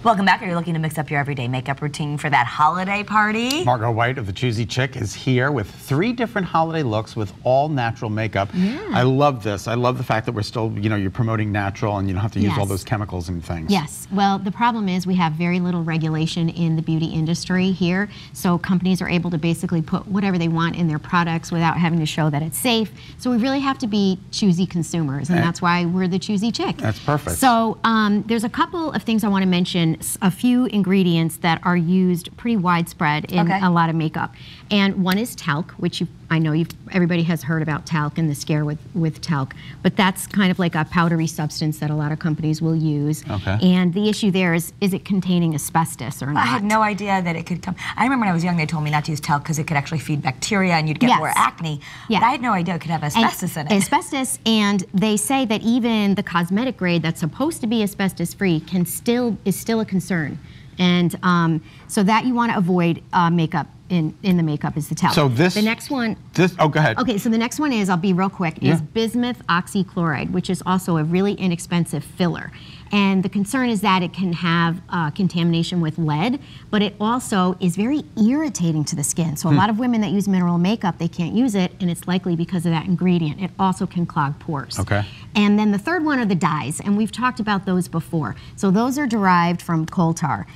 Welcome back. Are you looking to mix up your everyday makeup routine for that holiday party? Margot White of the Choosy Chick is here with 3 different holiday looks with all natural makeup. Yeah. I love this. I love the fact that we're still, you're promoting natural and you don't have to use all Yes. those chemicals and things. Yes. Well, the problem is we have very little regulation in the beauty industry here, so companies are able to basically put whatever they want in their products without having to show that it's safe. So we really have to be choosy consumers, and that's why we're the Choosy Chick. That's perfect. So there's a couple of things I want to mention, a few ingredients that are used pretty widespread in a lot of makeup. And one is talc, which I know everybody has heard about talc and the scare with talc, but that's kind of like a powdery substance that a lot of companies will use. Okay. And the issue there is it containing asbestos or not? I had no idea that it could come. I remember when I was young, they told me not to use talc because it could actually feed bacteria and you'd get more acne. Yeah. But I had no idea it could have asbestos in it. Asbestos, and they say that even the cosmetic grade that's supposed to be asbestos-free is still a concern. And so that you want to avoid makeup. In the makeup is the talc. So the next one. Oh, go ahead. Okay, so the next one is, I'll be real quick, is bismuth oxychloride, which is also a really inexpensive filler. And the concern is that it can have contamination with lead, but it also is very irritating to the skin. So a lot of women that use mineral makeup, they can't use it, and it's likely because of that ingredient. It also can clog pores. Okay. And then the third one are the dyes, and we've talked about those before. So those are derived from coal tar.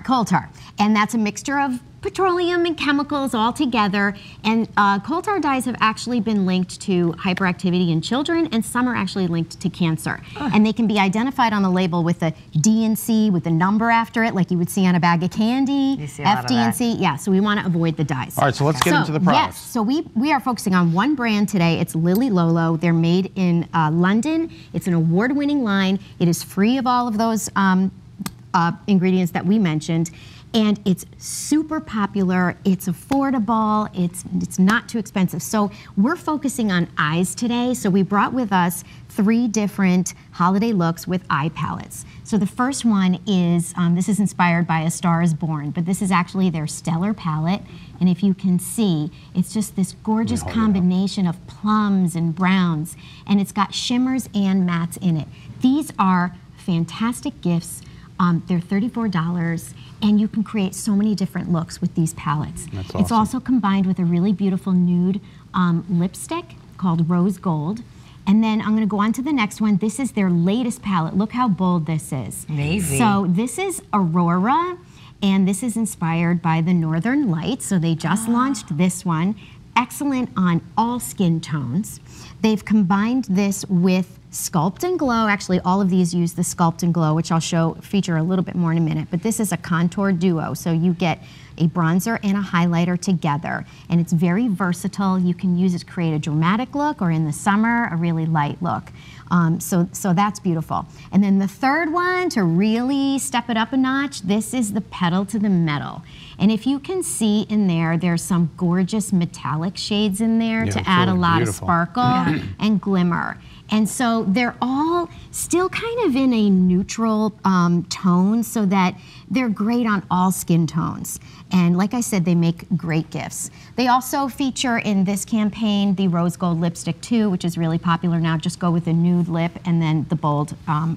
Coal tar. And that's a mixture of petroleum and chemicals all together, and coal tar dyes have actually been linked to hyperactivity in children, and some are actually linked to cancer. And they can be identified on the label with a D and C with a number after it, like you would see on a bag of candy. You see a lot F, D, and C. Yeah, so we want to avoid the dyes. All right, so let's get into the products. Yes, so we are focusing on one brand today. It's Lily Lolo. They're made in London. It's an award-winning line. It is free of all of those ingredients that we mentioned. And it's super popular, it's affordable, it's not too expensive. So we're focusing on eyes today. So we brought with us 3 different holiday looks with eye palettes. So the first one is, this is inspired by A Star Is Born, but this is actually their Stellar palette. And if you can see, it's just this gorgeous combination of plums and browns. And it's got shimmers and mattes in it. These are fantastic gifts. They're $34, and you can create so many different looks with these palettes. That's awesome. It's also combined with a really beautiful nude lipstick called Rose Gold. And then I'm going to go on to the next one. This is their latest palette. Look how bold this is. Amazing. So this is Aurora, and this is inspired by the Northern Lights. So they just launched this one. Excellent on all skin tones. They've combined this with Sculpt and Glow. Actually, all of these use the Sculpt and Glow, which I'll feature a little bit more in a minute. But this is a contour duo, so you get a bronzer and a highlighter together. And it's very versatile. You can use it to create a dramatic look, or in the summer, a really light look. So that's beautiful. And then the third one, to really step it up a notch, this is the Pedal to the Metal. And if you can see in there, there's some gorgeous metallic shades in there to add a lot of sparkle and glimmer. And so they're all still kind of in a neutral tone, so that they're great on all skin tones. And like I said, they make great gifts. They also feature in this campaign the Rose Gold lipstick too, which is really popular now. Just go with a nude lip and then the bold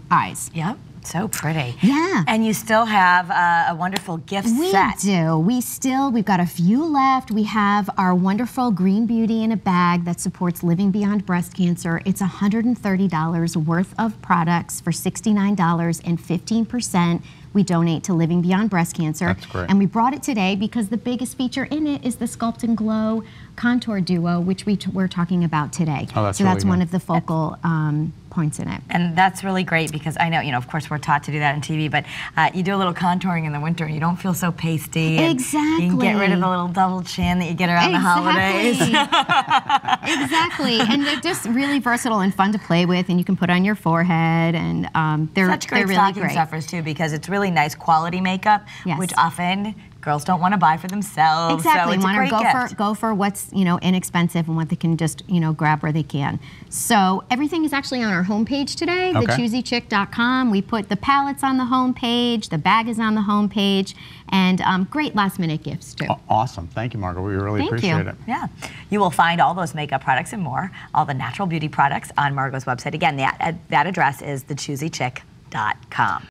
eyes. Yep. So pretty. Yeah. And you still have a wonderful gift set. We do. We've got a few left. We have our wonderful Green Beauty in a bag that supports living beyond breast cancer. It's $130 worth of products for $69, and 15% we donate to Living Beyond Breast Cancer. That's great. And we brought it today because the biggest feature in it is the Sculpt and Glow Contour Duo, which we're talking about today. Oh, that's so really that's one of the focal points in it. And that's really great because I know, of course we're taught to do that on TV, but you do a little contouring in the winter and you don't feel so pasty. Exactly. You can get rid of the little double chin that you get around the holidays. Exactly. And they're just really versatile and fun to play with, and you can put on your forehead, and they're Such great really stocking great. stuffers too, because it's really nice quality makeup, Yes. which often girls don't want to buy for themselves. Exactly. So it's a great gift. Go for what's inexpensive and what they can just grab where they can. So everything is actually on our homepage today, thechoosychick.com. We put the palettes on the homepage, the bag is on the homepage, and great last minute gifts too. Awesome. Thank you, Margot. We really appreciate it. Yeah. You will find all those makeup products and more, all the natural beauty products on Margot's website. Again, that address is thechoosychick.com.